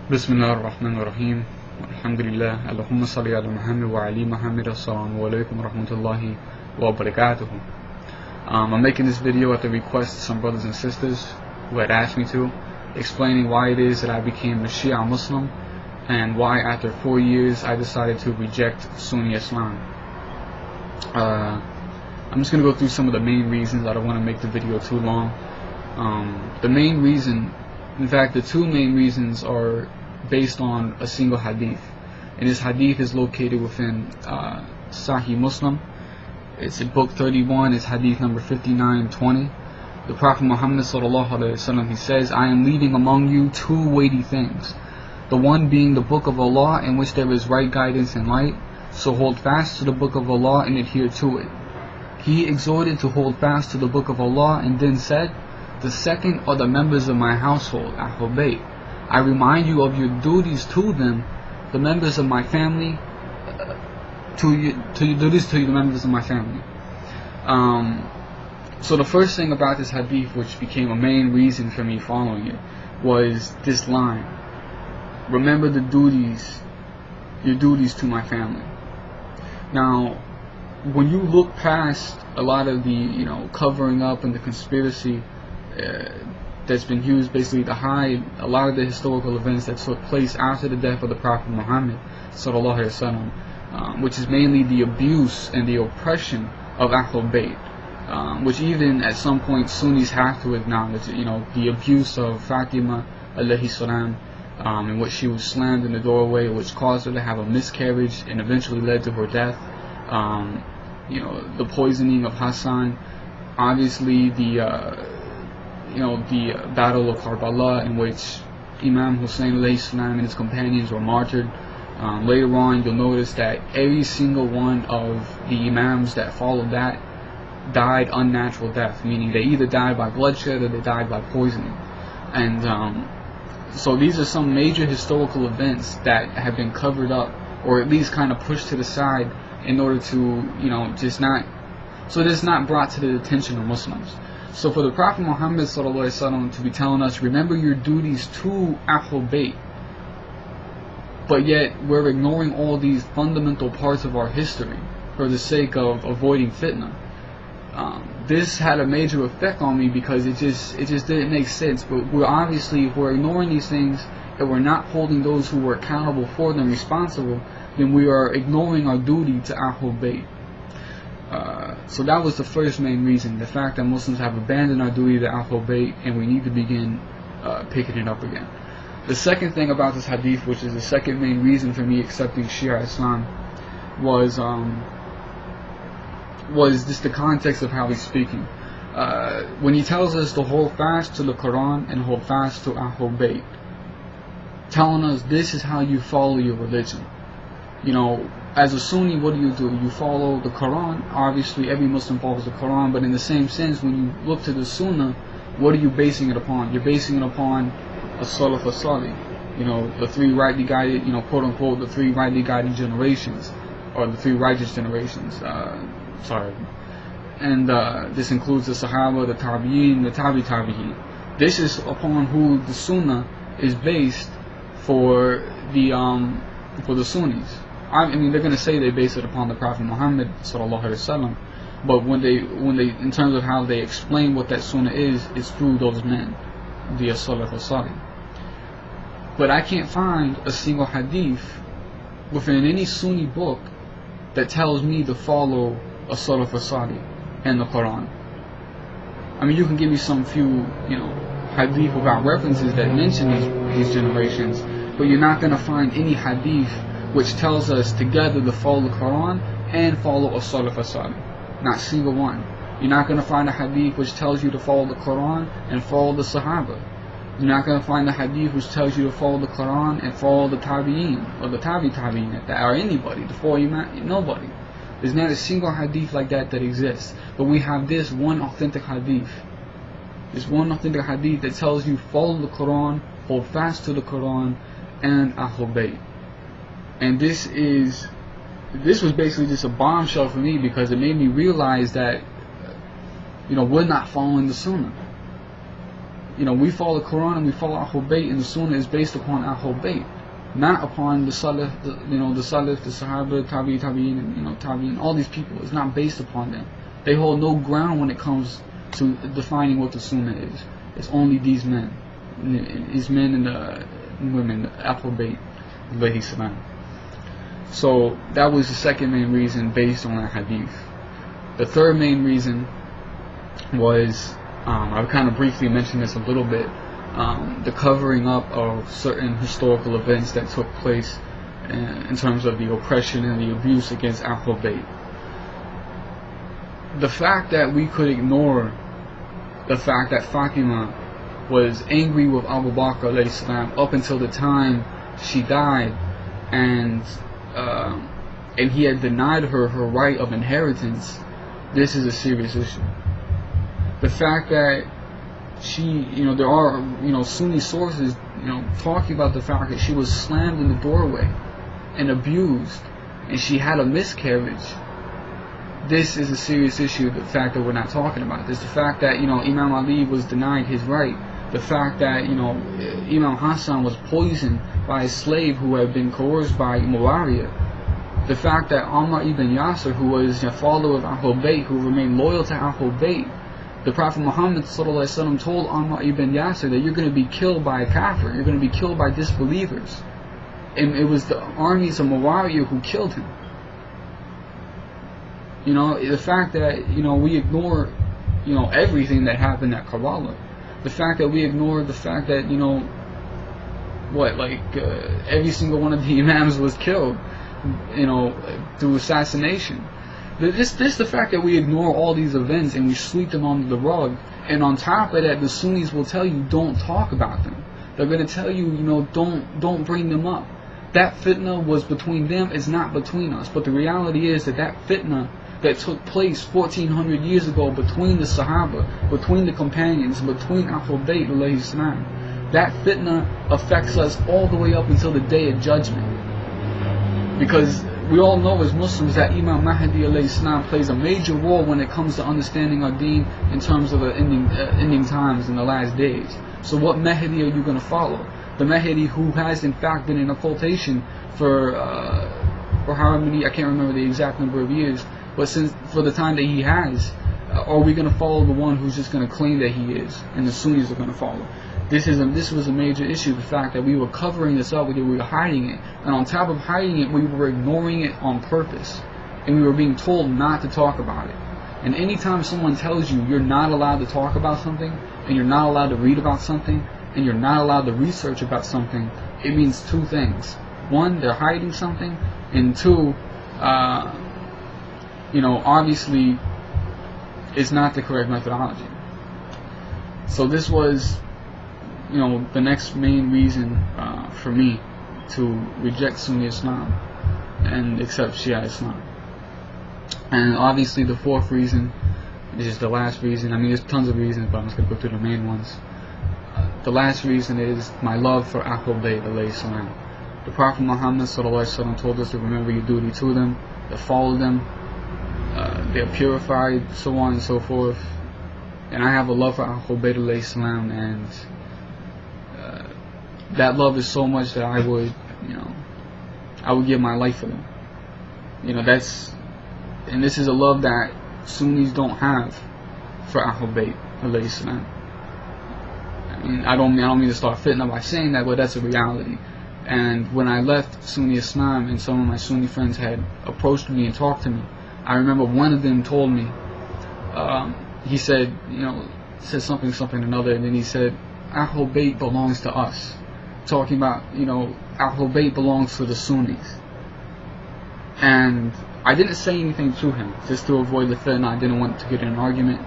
Bismillah ar-Rahman ar-Rahim. Alhamdulillah. Allahumma salli ala Muhammad wa ali Muhammad. Assalamu alaikum wa rahmatullahi wa barakatuh. I'm making this video at the request of some brothers and sisters who had asked me to, explaining why it is that I became a Shia Muslim and why after 4 years I decided to reject Sunni Islam. I'm just going to go through some of the main reasons. I don't want to make the video too long. The main reason, in fact the two main reasons, are based on a single hadith, and this hadith is located within Sahih Muslim. It's in book 31, it's hadith number 59 and 20. The Prophet Muhammad sallallahu alaihi wasallam, he says, I am leaving among you two weighty things, the one being the book of Allah, in which there is right guidance and light, so hold fast to the book of Allah and adhere to it. He exhorted to hold fast to the book of Allah and then said, the second are the members of my household, Ahlulbayt. I remind you of your duties to them, the members of my family, to your duties to the members of my family. So the first thing about this hadith, which became a main reason for me following it, was this line: remember the duties, your duties to my family. Now, when you look past a lot of the covering up and the conspiracy that's been used basically to hide a lot of the historical events that took place after the death of the Prophet Muhammad sallallahu alaihi wasallam, which is mainly the abuse and the oppression of Ahlulbayt, which even at some point Sunnis have to acknowledge. The abuse of Fatima alayhi salam, in which she was slammed in the doorway, which caused her to have a miscarriage and eventually led to her death. The poisoning of Hassan, obviously the battle of Karbala, in which Imam Hussein alayhi salam and his companions were martyred. Later on, you'll notice that every single one of the imams that followed that died unnatural death, meaning they either died by bloodshed or they died by poisoning. And so these are some major historical events that have been covered up, or at least kind of pushed to the side, in order to just not brought to the attention of Muslims. So for the Prophet Muhammad sallallahu alaihi wasallam to be telling us, remember your duties to Ahlulbayt, but yet we're ignoring all these fundamental parts of our history for the sake of avoiding fitna. This had a major effect on me, because it just didn't make sense. But if we're ignoring these things and we're not holding those who were accountable for them responsible, then we are ignoring our duty to Ahlulbayt. So that was the first main reason, the fact that Muslims have abandoned our duty to Ahlulbayt, and we need to begin picking it up again. The second thing about this hadith, which is the second main reason for me accepting Shia Islam, was just the context of how he's speaking. When he tells us to hold fast to the Quran and hold fast to Ahlulbayt, telling us this is how you follow your religion. As a Sunni, what do? You follow the Quran. Obviously, every Muslim follows the Quran, but in the same sense, when you look to the Sunnah, what are you basing it upon? You're basing it upon a Salaf al-Salih, the three rightly guided, quote unquote, the three rightly guided generations, or the three righteous generations. And this includes the Sahaba, the Tabi'in, the Tabi'in. This is upon who the Sunnah is based for the Sunnis. I mean, they're going to say they base it upon the Prophet Muhammad sallallahu alaihi wasallam, but when they, in terms of how they explain what that Sunnah is, it's through those men, the Salaf al-Salih. But I can't find a single hadith within any Sunni book that tells me to follow a Salaf al-Salih and the Quran. I mean, you can give me some few, hadith without references that mention these generations, but you're not going to find any hadith which tells us together to follow the Quran and follow a Salaf al-Salih. Not a single one. You're not going to find a hadith which tells you to follow the Quran and follow the Sahaba. You're not going to find a hadith which tells you to follow the Quran and follow the Tabi'in, or the Tabi'in, or anybody, the four Imams, nobody. There's not a single hadith like that exists. But we have this one authentic hadith. This one authentic hadith that tells you follow the Quran, hold fast to the Quran, and Ahlulbayt. And this was basically just a bombshell for me, because it made me realize that we're not following the Sunnah. we follow the Quran and we follow Ahlulbayt, and the Sunnah is based upon Ahlulbayt, not upon the Salaf, the Salaf, the Sahaba, Tabi'in, and Tabi'in, all these people. It's not based upon them. They hold no ground when it comes to defining what the Sunnah is. It's only these men and the women, Ahlulbayt, alayhi salam. So that was the second main reason based on that hadith. The third main reason was, I've kind of briefly mentioned this a little bit, the covering up of certain historical events that took place in terms of the oppression and the abuse against Ahlulbayt. The fact that we could ignore the fact that Fatima was angry with Abu Bakr alayhi salam up until the time she died, and he had denied her right of inheritance, this is a serious issue. The fact that there are, Sunni sources, talking about the fact that she was slammed in the doorway and abused, and she had a miscarriage. This is a serious issue, the fact that we're not talking about this. The fact that, Imam Ali was denied his right. The fact that, Imam Hassan was poisoned by a slave who had been coerced by Muawiyah. The fact that Umar ibn Yasir, who was a follower of Ahlulbayt, who remained loyal to Ahlulbayt, the Prophet Muhammad ﷺ told Umar ibn Yasir that you're going to be killed by a kafir, you're going to be killed by disbelievers. And it was the armies of Muawiyah who killed him. The fact that, we ignore, everything that happened at Karbala. The fact that we ignore the fact that, every single one of the imams was killed, through assassination. The fact that we ignore all these events and we sweep them under the rug, and on top of that, the Sunnis will tell you don't talk about them. They're going to tell you, don't bring them up. That fitna was between them, it's not between us. But the reality is that fitna that took place 1400 years ago between the Sahaba, between the companions, between Ahlulbayt alayhi salam, that fitna affects us all the way up until the day of judgment. Because we all know as Muslims that Imam Mahdi alayhi salam plays a major role when it comes to understanding our deen in terms of the ending times in the last days. So what Mahdi are you going to follow? The Mahdi who has in fact been in occultation for however many, I can't remember the exact number of years, but for the time that he has, are we going to follow the one who's just going to claim that he is, and the Sunnis are going to follow? This was a major issue, the fact that we were covering this up, we were hiding it, and on top of hiding it, we were ignoring it on purpose, and we were being told not to talk about it. And anytime someone tells you you're not allowed to talk about something, and you're not allowed to read about something, and you're not allowed to research about something, it means two things. One, they're hiding something, and two, obviously, it's not the correct methodology. So this was, the next main reason for me to reject Sunni Islam and accept Shia Islam. And obviously the fourth reason, this is the last reason, there's tons of reasons, but I'm just going to go through the main ones. The last reason is my love for Ahlulbayt alayhi salam. The Prophet Muhammad ﷺ told us to remember your duty to them, to follow them, they're purified, so on and so forth. And I have a love for Ahlulbayt alayhi salam, and that love is so much that I would give my life for them. And this is a love that Sunnis don't have for Ahlulbayt alayhi salam. I don't mean to start fitna by saying that, but that's a reality. And when I left Sunni Islam and some of my Sunni friends had approached me and talked to me, I remember one of them told me, he said, said something another, and then he said, Ahlulbayt belongs to us. Talking about, Ahlulbayt belongs to the Sunnis. And I didn't say anything to him, just to avoid the fitna. I didn't want to get in an argument.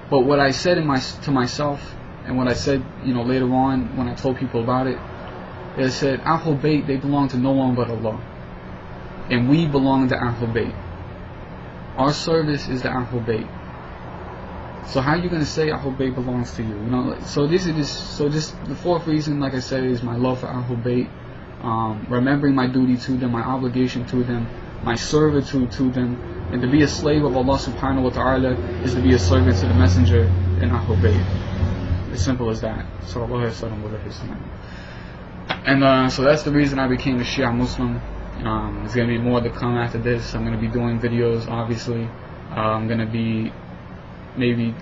But what I said to myself, and what I said, later on when I told people about it, I said, Ahlulbayt, they belong to no one but Allah. And we belong to Ahlulbayt. Our service is the Ahlulbayt. So how are you going to say Ahlulbayt belongs to you? So just the fourth reason, like I said, is my love for Ahlulbayt, remembering my duty to them, my obligation to them, my servitude to them, and to be a slave of Allah subhanahu wa ta'ala is to be a servant to the Messenger and Ahlulbayt. As simple as that. Sallallahu Alaihi Wasallam was Hussein. And so that's the reason I became a Shia Muslim. There's going to be more to come after this. I'm going to be doing videos, obviously. I'm going to be maybe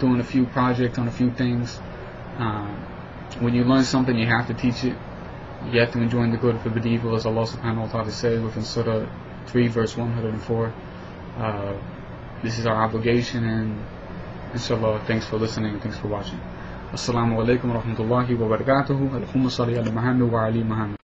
doing a few projects on a few things. When you learn something, you have to teach it. You have to enjoin the good and forbid evil, as Allah subhanahu wa ta'ala says within Surah 3 verse 104. This is our obligation, and inshallah, thanks for listening and thanks for watching. Assalamu alaikum wa rahmatullahi wa barakatuhu. Allahumma salli ala Muhammad wa ali Muhammad.